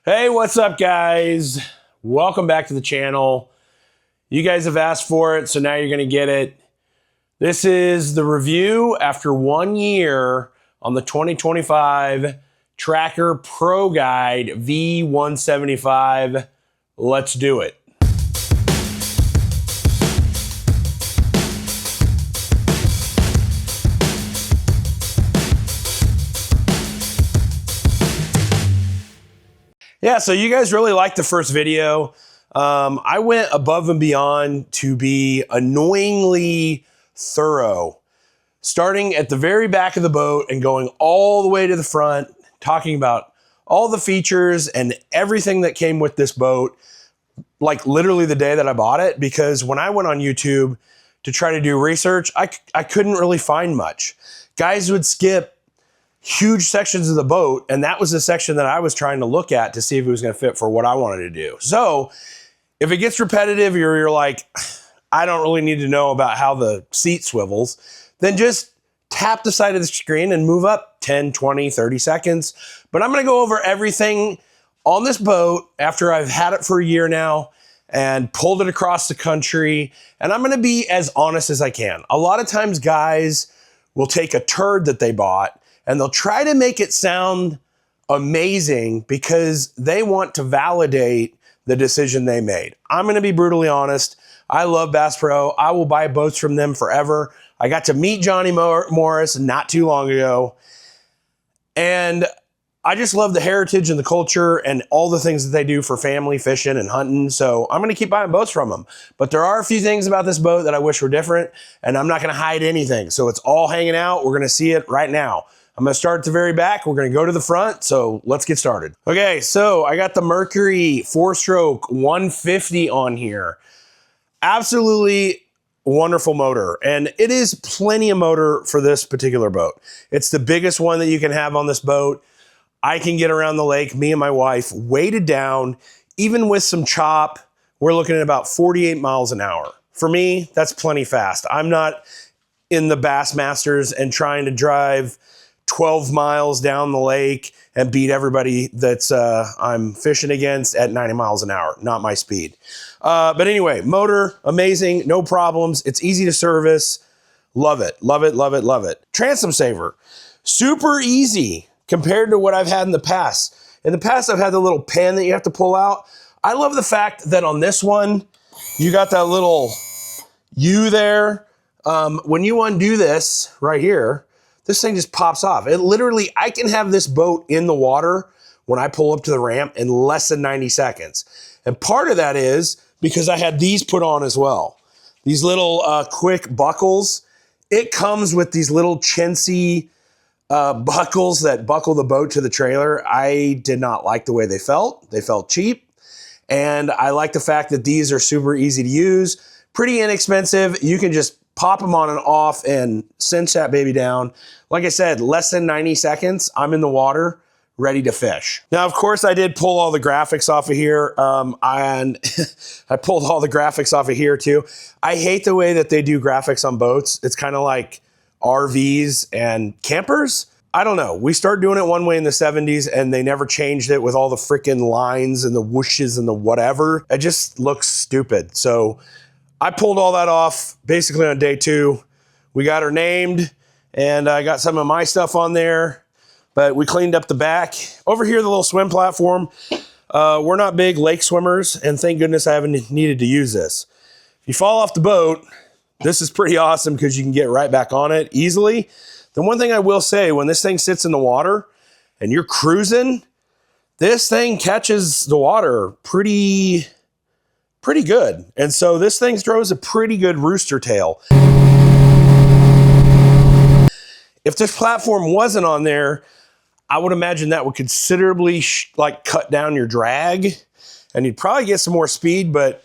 Hey, what's up, guys? Welcome back to the channel. You guys have asked for it, so now you're gonna get it. This is the review after 1 year on the 2025 Tracker Pro Guide V175. Let's do it. Yeah, so you guys really liked the first video. I went above and beyond to be annoyingly thorough, starting at the very back of the boat and going all the way to the front, talking about all the features and everything that came with this boat, like literally the day that I bought it, because when I went on YouTube to try to do research, I couldn't really find much. Guys would skip huge sections of the boat, and that was the section that I was trying to look at to see if it was going to fit for what I wanted to do. So if it gets repetitive, you're like, I don't really need to know about how the seat swivels, then just tap the side of the screen and move up 10, 20, 30 seconds. But I'm going to go over everything on this boat after I've had it for a year now and pulled it across the country. And I'm going to be as honest as I can. A lot of times guys will take a turd that they bought and they'll try to make it sound amazing because they want to validate the decision they made. I'm going to be brutally honest. I love Bass Pro. I will buy boats from them forever. I got to meet Johnny Morris not too long ago. And I just love the heritage and the culture and all the things that they do for family fishing and hunting. So I'm going to keep buying boats from them. But there are a few things about this boat that I wish were different, and I'm not going to hide anything. So it's all hanging out. We're going to see it right now. I'm going to start at the very back. We're going to go to the front. So let's get started. Okay, so I got the Mercury 4-stroke 150 on here. Absolutely wonderful motor. And it is plenty of motor for this particular boat. It's the biggest one that you can have on this boat. I can get around the lake, me and my wife, weighted down, even with some chop. We're looking at about 48 miles an hour. For me, that's plenty fast. I'm not in the Bassmasters and trying to drive 12 miles down the lake and beat everybody that's I'm fishing against at 90 miles an hour. Not my speed. But anyway, motor, amazing, no problems. It's easy to service. Love it, love it, love it, love it. Transom saver, super easy compared to what I've had in the past. In the past, I've had the little pin that you have to pull out. I love the fact that on this one, you got that little U there. When you undo this right here, this thing just pops off. It literally, I can have this boat in the water when I pull up to the ramp in less than 90 seconds. And part of that is because I had these put on as well. These little quick buckles. It comes with these little chintzy buckles that buckle the boat to the trailer. I did not like the way they felt. They felt cheap. And I like the fact that these are super easy to use, pretty inexpensive. You can just pop them on and off and cinch that baby down. Like I said, less than 90 seconds, I'm in the water, ready to fish. Now, of course, I did pull all the graphics off of here, and I pulled all the graphics off of here too. I hate the way that they do graphics on boats. It's kind of like RVs and campers. I don't know. We started doing it one way in the 70s and they never changed it with all the freaking lines and the whooshes and the whatever. It just looks stupid. So I pulled all that off basically on day 2. We got her named and I got some of my stuff on there, but we cleaned up the back. Over here, the little swim platform. We're not big lake swimmers, and thank goodness I haven't needed to use this. If you fall off the boat, this is pretty awesome because you can get right back on it easily. The one thing I will say, when this thing sits in the water and you're cruising, this thing catches the water pretty good. And so this thing throws a pretty good rooster tail. If this platform wasn't on there, I would imagine that would considerably cut down your drag and you'd probably get some more speed. But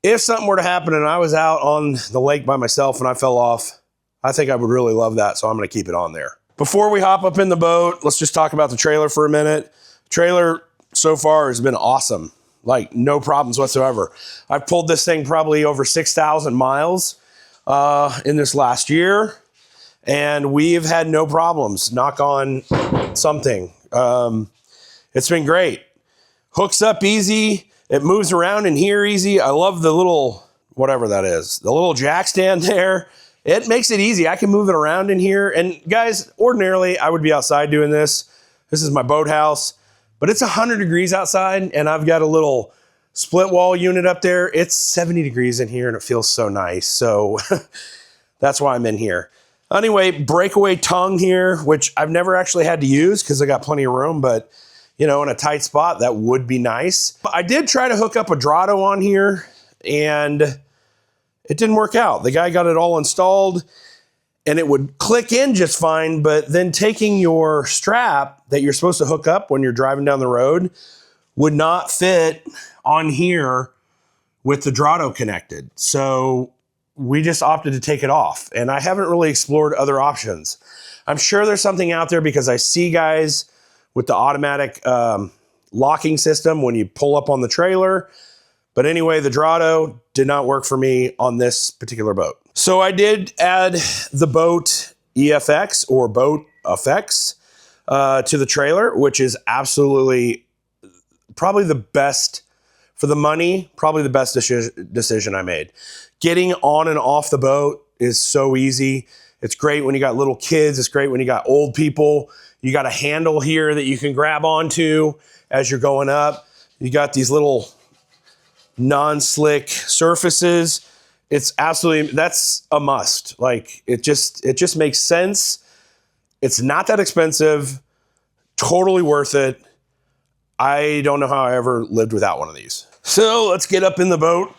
if something were to happen and I was out on the lake by myself and I fell off, I think I would really love that. So I'm going to keep it on there. Before we hop up in the boat, let's just talk about the trailer for a minute. Trailer so far has been awesome. Like no problems whatsoever. I've pulled this thing probably over 6,000 miles in this last year, and we've had no problems. Knock on something. It's been great. hooks up easy. It moves around in here easy. I love the little, whatever that is, the little jack stand there. It makes it easy. I can move it around in here. And guys, ordinarily I would be outside doing this. This is my boathouse, but it's 100 degrees outside and I've got a little split wall unit up there. It's 70 degrees in here and it feels so nice. So that's why I'm in here. Anyway, breakaway tongue here, which I've never actually had to use because I got plenty of room, but you know, in a tight spot, that would be nice. I did try to hook up a Drado on here and it didn't work out. The guy got it all installed and it would click in just fine, but then taking your strap that you're supposed to hook up when you're driving down the road would not fit on here with the Drado connected. So we just opted to take it off, and I haven't really explored other options. I'm sure there's something out there because I see guys with the automatic locking system when you pull up on the trailer. But anyway, the Drado did not work for me on this particular boat. So I did add the boat EFX or boat effects to the trailer, which is absolutely probably the best for the money, probably the best decision I made. Getting on and off the boat is so easy. It's great when you got little kids. It's great when you got old people. You got a handle here that you can grab onto as you're going up. You got these little non-slick surfaces. It's absolutely, that's a must. Like it just makes sense. It's not that expensive, totally worth it. I don't know how I ever lived without one of these. So let's get up in the boat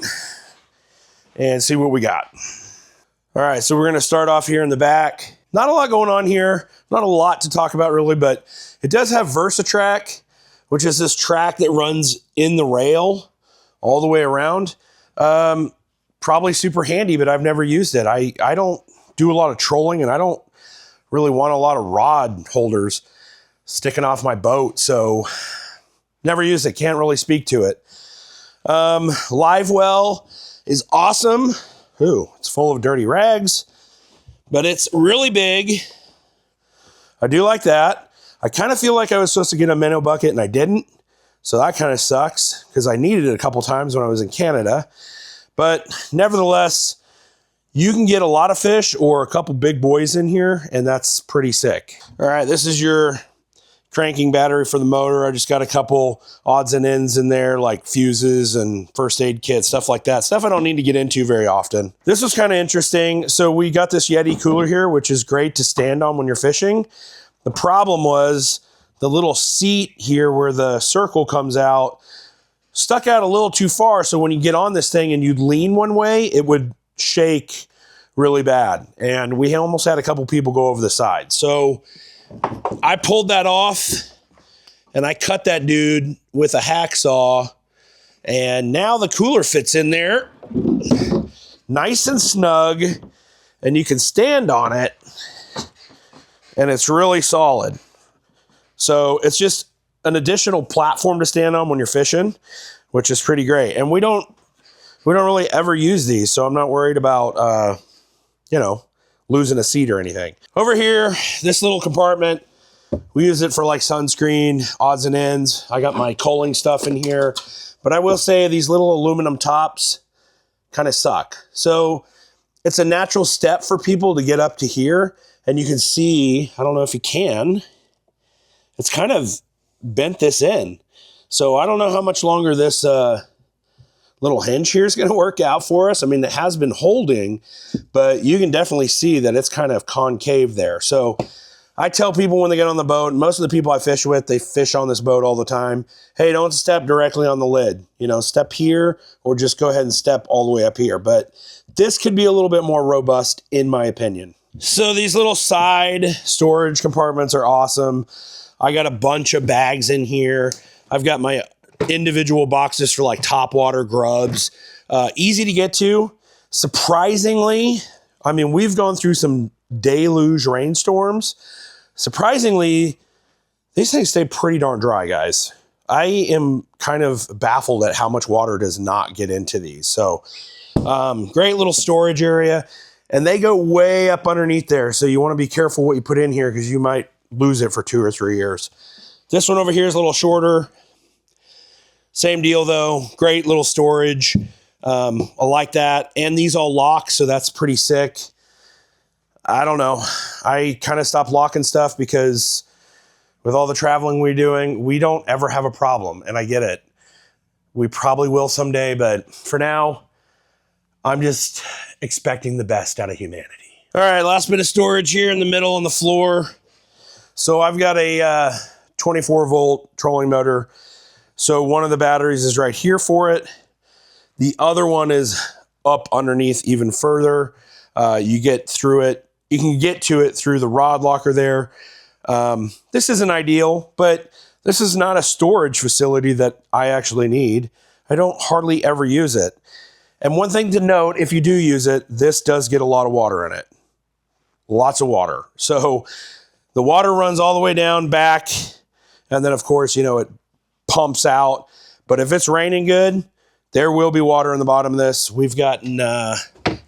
and see what we got. All right, so we're gonna start off here in the back. Not a lot going on here, not a lot to talk about really, but it does have VersaTrack, which is this track that runs in the rail all the way around. Probably super handy, but I've never used it. I don't do a lot of trolling and I don't really want a lot of rod holders sticking off my boat, so never used it, can't really speak to it. Live well is awesome. Ooh, it's full of dirty rags, but it's really big. I do like that. I kind of feel like I was supposed to get a minnow bucket and I didn't. So that kind of sucks because I needed it a couple times when I was in Canada. But nevertheless, you can get a lot of fish or a couple big boys in here, and that's pretty sick. All right, this is your cranking battery for the motor. I just got a couple odds and ends in there, like fuses and first aid kits, stuff like that. Stuff I don't need to get into very often. This was kind of interesting. So we got this Yeti cooler here, which is great to stand on when you're fishing. The problem was the little seat here where the circle comes out stuck out a little too far. So when you get on this thing and you'd lean one way, it would shake really bad. And we almost had a couple people go over the side. So I pulled that off and I cut that dude with a hacksaw, and now the cooler fits in there nice and snug, and you can stand on it and it's really solid. So it's just an additional platform to stand on when you're fishing, which is pretty great. And we don't really ever use these, so I'm not worried about you know, losing a seat or anything. Over here, this little compartment, we use it for like sunscreen, odds and ends. I got my culling stuff in here, but I will say these little aluminum tops kind of suck. So it's a natural step for people to get up to here, and you can see, I don't know if you can, it's kind of bent this in. So I don't know how much longer this little hinge here is going to work out for us. I mean, it has been holding, but you can definitely see that it's kind of concave there. So I tell people when they get on the boat, most of the people I fish with, they fish on this boat all the time. Hey, don't step directly on the lid. You know, step here or just go ahead and step all the way up here. But this could be a little bit more robust in my opinion. So these little side storage compartments are awesome. I got a bunch of bags in here. I've got my individual boxes for like topwater grubs. Easy to get to. Surprisingly, I mean, we've gone through some deluge rainstorms. Surprisingly, these things stay pretty darn dry, guys. I am kind of baffled at how much water does not get into these. So great little storage area, and they go way up underneath there. So you want to be careful what you put in here because you might lose it for 2 or 3 years. This one over here is a little shorter. Same deal though. Great little storage. I like that. And these all lock, so that's pretty sick. I don't know. I kind of stopped locking stuff because with all the traveling we're doing, we don't ever have a problem. And I get it. We probably will someday, but for now, I'm just expecting the best out of humanity. All right, last bit of storage here in the middle on the floor. So I've got a 24 volt trolling motor. So one of the batteries is right here for it. The other one is up underneath even further. You get through it. You can get to it through the rod locker there. This isn't ideal, but this is not a storage facility that I actually need. I don't hardly ever use it. And one thing to note, if you do use it, this does get a lot of water in it. Lots of water. So the water runs all the way down back. And then of course, you know, it pumps out. But if it's raining good, there will be water in the bottom of this. We've gotten a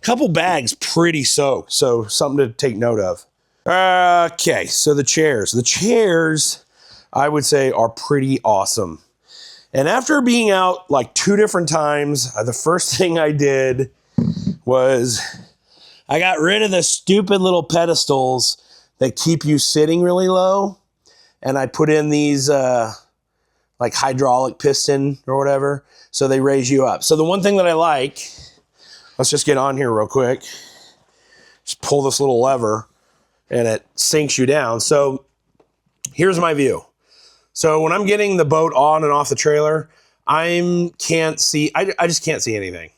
couple bags pretty soaked. So something to take note of. Okay, so the chairs. The chairs, I would say, are pretty awesome. And after being out like 2 different times, the first thing I did was I got rid of the stupid little pedestals that keep you sitting really low. And I put in these like hydraulic piston or whatever, so they raise you up. So the one thing that I like, let's just get on here real quick. Just pull this little lever and it sinks you down. So here's my view. So when I'm getting the boat on and off the trailer, I just can't see anything.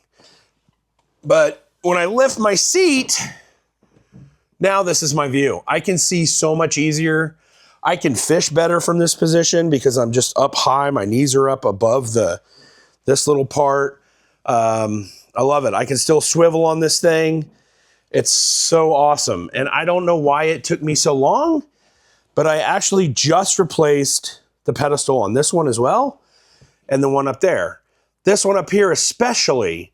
But when I lift my seat, now this is my view. I can see so much easier. I can fish better from this position because I'm just up high. My knees are up above this little part. I love it. I can still swivel on this thing. It's so awesome. And I don't know why it took me so long, but I actually just replaced the pedestal on this one as well, and the one up there. This one up here especially,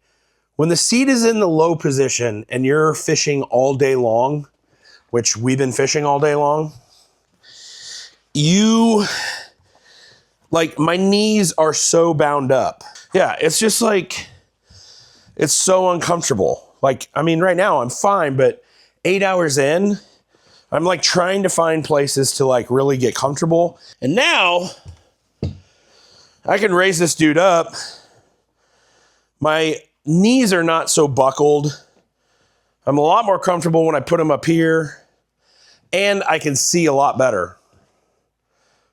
when the seat is in the low position and you're fishing all day long, which we've been fishing all day long, my knees are so bound up. Yeah, it's just like, it's so uncomfortable. Like, I mean, right now I'm fine, but 8 hours in, I'm like trying to find places to like really get comfortable. And now I can raise this dude up. My knees are not so buckled. I'm a lot more comfortable when I put them up here, and I can see a lot better.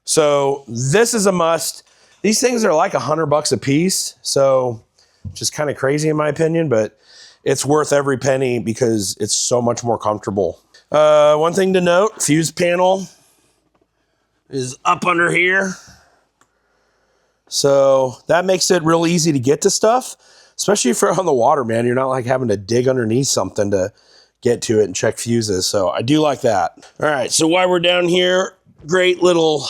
So this is a must. These things are like $100 a piece. So just kind of crazy in my opinion, but it's worth every penny because it's so much more comfortable. One thing to note, fuse panel is up under here. So that makes it real easy to get to stuff, especially if you're on the water, man. You're not like having to dig underneath something to get to it and check fuses. So I do like that. All right, so while we're down here, great little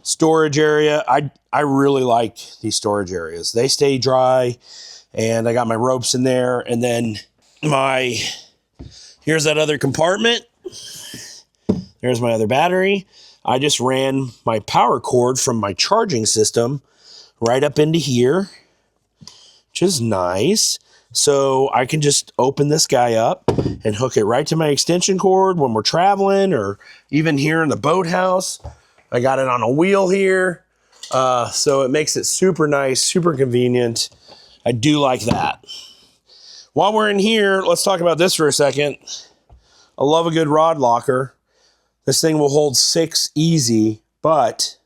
storage area. I really like these storage areas. They stay dry, and I got my ropes in there, and then here's that other compartment. There's my other battery. I just ran my power cord from my charging system right up into here, which is nice. So I can just open this guy up and hook it right to my extension cord when we're traveling, or even here in the boathouse. I got it on a wheel here. So it makes it super nice, super convenient. I do like that. While we're in here, let's talk about this for a second. I love a good rod locker. This thing will hold 6 easy, but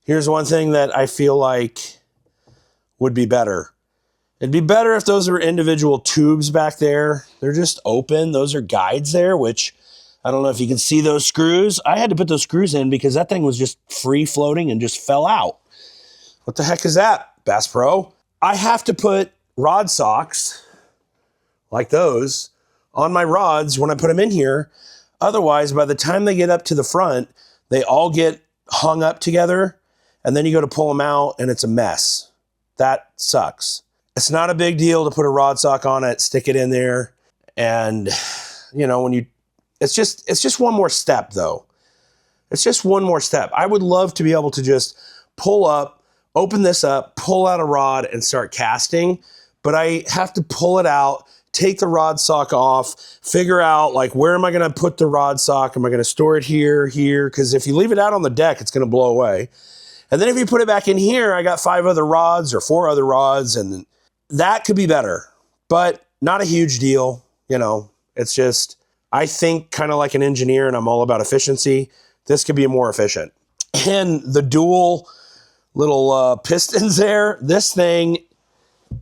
here's one thing that I feel like would be better. It'd be better if those were individual tubes back there. They're just open. Those are guides there, which I don't know if you can see those screws. I had to put those screws in because that thing was just free floating and just fell out. What the heck is that, Bass Pro? I have to put rod socks like those on my rods when I put them in here. Otherwise, by the time they get up to the front, they all get hung up together, and then you go to pull them out and it's a mess. That sucks. It's not a big deal to put a rod sock on it, stick it in there, and you know, it's just one more step though. It's just one more step. I would love to be able to just pull up, open this up, pull out a rod and start casting, but I have to pull it out, take the rod sock off, figure out like, where am I going to put the rod sock? Am I going to store it here, here? Because if you leave it out on the deck, it's going to blow away. And then if you put it back in here, I got 5 other rods or 4 other rods, and that could be better, but not a huge deal. You know, it's just, I think kind of like an engineer, and I'm all about efficiency. This could be more efficient. And the dual little pistons there, this thing,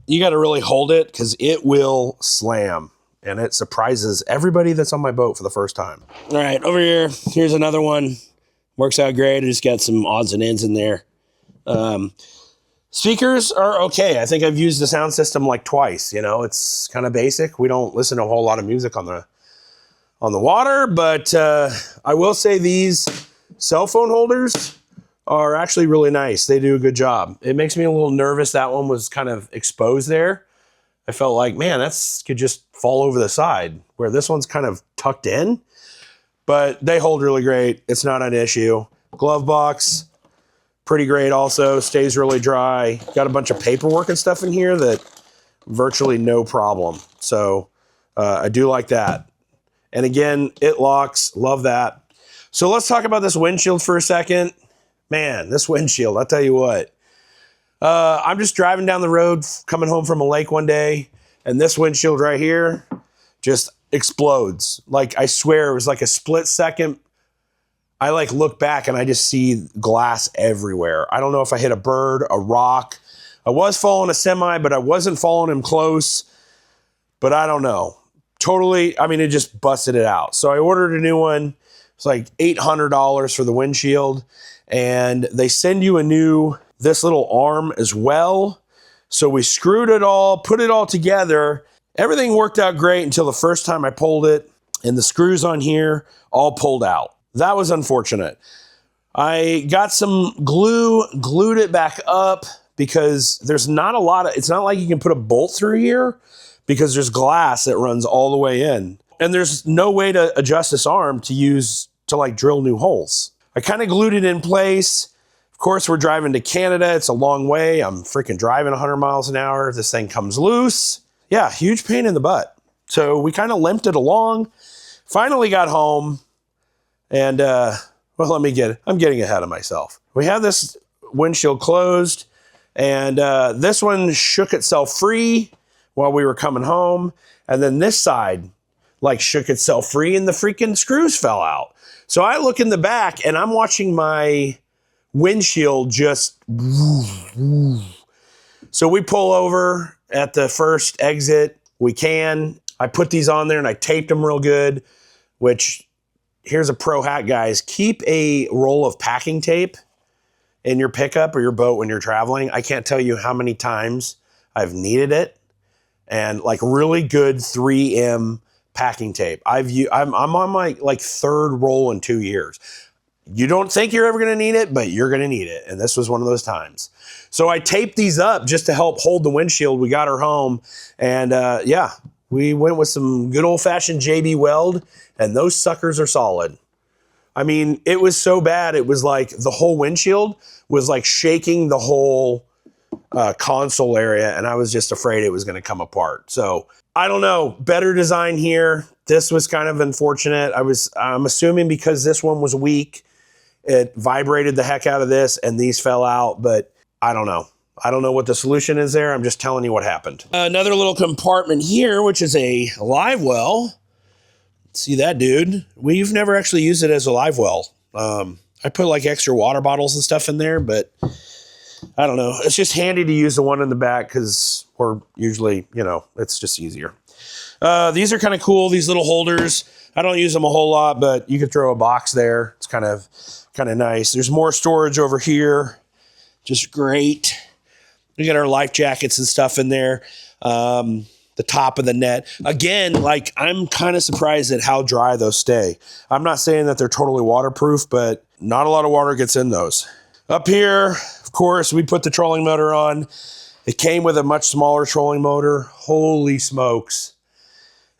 you got to really hold it because it will slam, and it surprises everybody that's on my boat for the first time. All right, over here, here's another one. Works out great. I just got some odds and ends in there. Speakers are okay. I think I've used the sound system like twice. You know, it's kind of basic. We don't listen to a whole lot of music on the water, but I will say these cell phone holders are actually really nice. They do a good job. It makes me a little nervous. That one was kind of exposed there. I felt like, man, that's could just fall over the side, where this one's kind of tucked in, but they hold really great. It's not an issue. Glove box, pretty great also. Stays really dry. Got a bunch of paperwork and stuff in here that virtually no problem. So I do like that. And again, it locks. Love that. So let's talk about this windshield for a second. Man, this windshield, I'll tell you what. I'm just driving down the road, coming home from a lake one day, and this windshield right here just explodes. Like, I swear it was like a split second. I like look back and I just see glass everywhere. I don't know if I hit a bird, a rock. I was following a semi, but I wasn't following him close. But I don't know. Totally, I mean, it just busted it out. So I ordered a new one. It's like $800 for the windshield. And they send you this little arm as well. So we screwed it all, put it all together. Everything worked out great until the first time I pulled it, and the screws on here all pulled out. That was unfortunate. I got some glue, glued it back up, because there's not a lot of, it's not like you can put a bolt through here, because there's glass that runs all the way in. And there's no way to adjust this arm to like drill new holes. I kind of glued it in place. Of course, we're driving to Canada. It's a long way. I'm freaking driving 100 miles an hour. This thing comes loose. Yeah, huge pain in the butt. So we kind of limped it along. Finally got home. And, well, I'm getting ahead of myself. We have this windshield closed. And this one shook itself free while we were coming home. And then this side, like, shook itself free, and the freaking screws fell out. So I look in the back, and I'm watching my windshield just woof, woof. So we pull over at the first exit we can. I put these on there and I taped them real good, which, here's a pro hack, guys. Keep a roll of packing tape in your pickup or your boat when you're traveling. I can't tell you how many times I've needed it. And like really good 3M packing tape. I'm on my like 3rd roll in 2 years. You don't think you're ever going to need it, but you're going to need it. And this was one of those times. So I taped these up just to help hold the windshield. We got her home, and yeah, we went with some good old fashioned JB Weld, and those suckers are solid. I mean, it was so bad. It was like the whole windshield was like shaking the whole console area, and I was just afraid it was going to come apart. So I don't know, better design here. This was kind of unfortunate. I'm assuming because this one was weak, it vibrated the heck out of this and these fell out, but I don't know. I don't know what the solution is there. I'm just telling you what happened. Another little compartment here, which is a live well. See that, dude? We've never actually used it as a live well. I put like extra water bottles and stuff in there, but I don't know. It's just handy to use the one in the back because we're usually, you know, it's just easier. These are kind of cool, these little holders. I don't use them a whole lot, but you could throw a box there. It's kind of nice. There's more storage over here. Just great. We got our life jackets and stuff in there. The top of the net. Again, like, I'm kind of surprised at how dry those stay. I'm not saying that they're totally waterproof, but not a lot of water gets in those. Up here, of course, we put the trolling motor on. It came with a much smaller trolling motor. Holy smokes.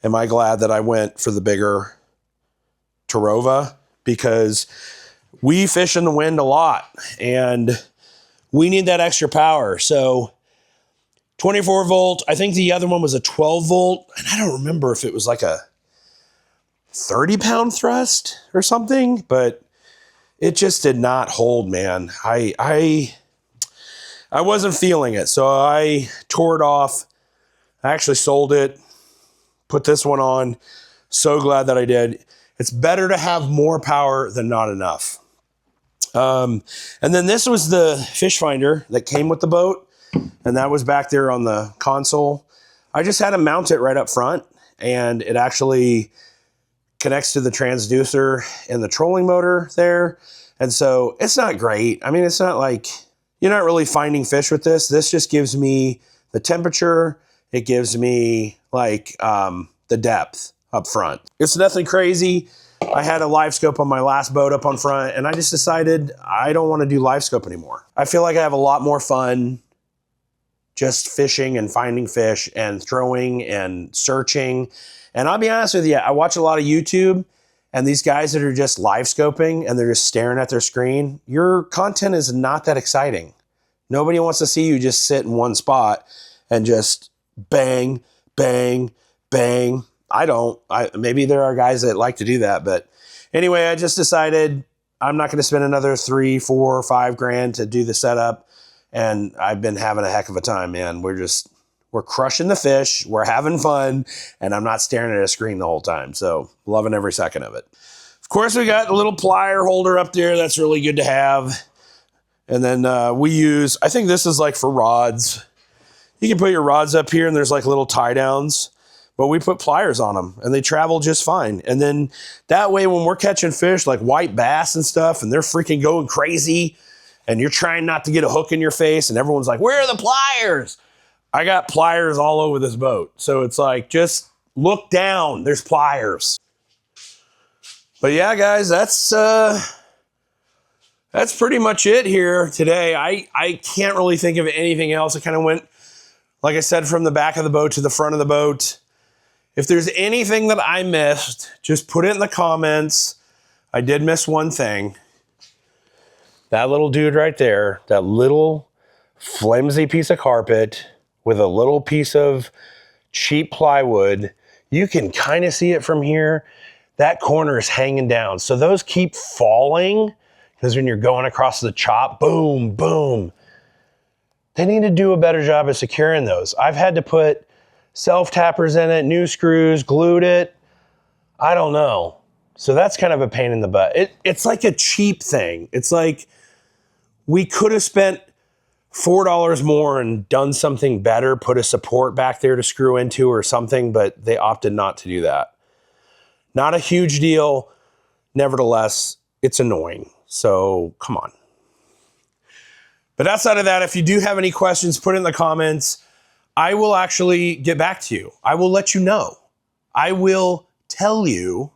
Am I glad that I went for the bigger Tarova, because we fish in the wind a lot. And we need that extra power. So 24 volt, I think the other one was a 12 volt, and I don't remember if it was like a 30-pound thrust or something, but it just did not hold, man. I wasn't feeling it, so I tore it off. I actually sold it, put this one on. So glad that I did. It's better to have more power than not enough. And then this was the fish finder that came with the boat, and that was back there on the console. I just had to mount it right up front, and it actually connects to the transducer and the trolling motor there. And so it's not great. I mean, it's not like, you're not really finding fish with this. This just gives me the temperature. It gives me like the depth up front. It's nothing crazy. I had a live scope on my last boat up on front, and I just decided I don't want to do live scope anymore. I feel like I have a lot more fun just fishing and finding fish and throwing and searching. And I'll be honest with you, I watch a lot of YouTube, and these guys that are just live scoping and they're just staring at their screen, your content is not that exciting. Nobody wants to see you just sit in one spot and just bang, bang, bang. I don't. Maybe there are guys that like to do that, but anyway, I just decided I'm not going to spend another $3, $4, $5 grand to do the setup, and I've been having a heck of a time, man. We're crushing the fish, we're having fun, and I'm not staring at a screen the whole time. So loving every second of it. Of course, we got a little plier holder up there. That's really good to have. And then we use, I think this is like for rods. You can put your rods up here, and there's like little tie downs, but we put pliers on them and they travel just fine. And then that way, when we're catching fish like white bass and stuff, and they're freaking going crazy, and you're trying not to get a hook in your face, and everyone's like, where are the pliers? I got pliers all over this boat. So it's like, just look down, there's pliers. But yeah, guys, that's pretty much it here today. I can't really think of anything else. I kind of went, like I said, from the back of the boat to the front of the boat. If there's anything that I missed, just put it in the comments. I did miss one thing. That little dude right there, that little flimsy piece of carpet with a little piece of cheap plywood, you can kind of see it from here. That corner is hanging down. So those keep falling, because when you're going across the chop, boom, boom. They need to do a better job of securing those. I've had to put self-tappers in it, new screws, glued it. I don't know. So that's kind of a pain in the butt. It's like a cheap thing. It's like we could have spent $4 more and done something better, put a support back there to screw into or something, but they opted not to do that. Not a huge deal. Nevertheless, it's annoying. So come on. But outside of that, if you do have any questions, put it in the comments. I will actually get back to you. I will let you know. I will tell you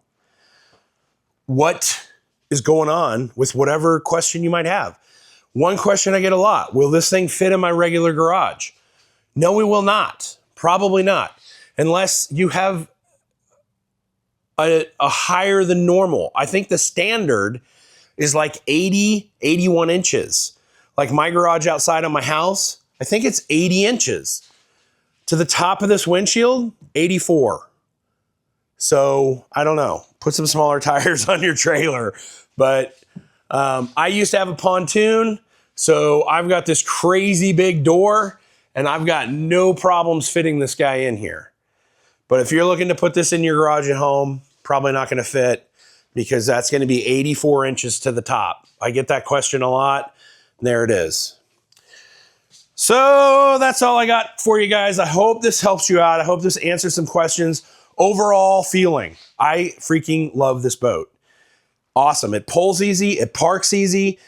what is going on with whatever question you might have. One question I get a lot: will this thing fit in my regular garage? No, it will not. Probably not. Unless you have a higher than normal. I think the standard is like 80, 81 inches. Like my garage outside of my house, I think it's 80 inches. To the top of this windshield, 84. So I don't know. Put some smaller tires on your trailer. But I used to have a pontoon, so I've got this crazy big door, and I've got no problems fitting this guy in here. But if you're looking to put this in your garage at home, probably not going to fit, because that's going to be 84 inches to the top. I get that question a lot. There it is. So that's all I got for you guys. I hope this helps you out. I hope this answers some questions. Overall feeling, I freaking love this boat. Awesome. It pulls easy. It parks easy.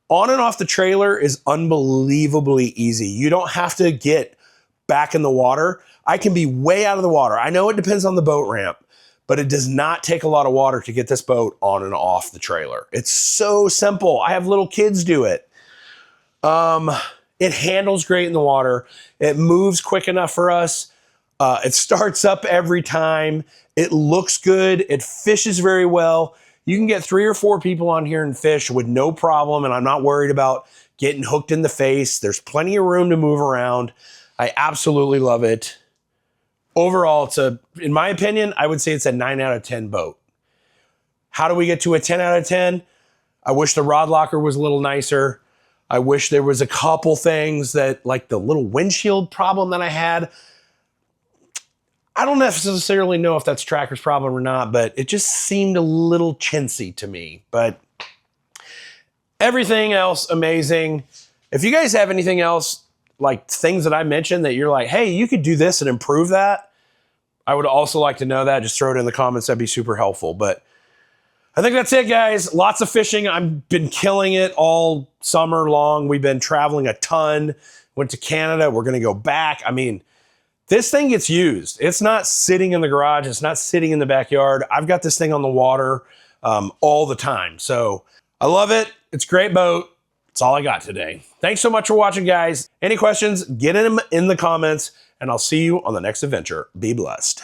On and off the trailer is unbelievably easy. You don't have to get back in the water. I can be way out of the water. I know it depends on the boat ramp, but it does not take a lot of water to get this boat on and off the trailer. It's so simple. I have little kids do it. It handles great in the water. It moves quick enough for us. It starts up every time. It looks good. It fishes very well. You can get 3 or 4 people on here and fish with no problem, and I'm not worried about getting hooked in the face. There's plenty of room to move around. I absolutely love it. Overall, in my opinion, I would say it's a 9 out of 10 boat. How do we get to a 10 out of 10? I wish the rod locker was a little nicer. I wish there was a couple things that, like the little windshield problem that I had. I don't necessarily know if that's Tracker's problem or not, but it just seemed a little chintzy to me. But everything else, amazing. If you guys have anything else, like things that I mentioned that you're like, hey, you could do this and improve that, I would also like to know that. Just throw it in the comments. That'd be super helpful. But I think that's it, guys. Lots of fishing. I've been killing it all summer long. We've been traveling a ton. Went to Canada. We're going to go back. I mean, this thing gets used. It's not sitting in the garage. It's not sitting in the backyard. I've got this thing on the water all the time. So I love it. It's a great boat. That's all I got today. Thanks so much for watching, guys. Any questions, get them in the comments, and I'll see you on the next adventure. Be blessed.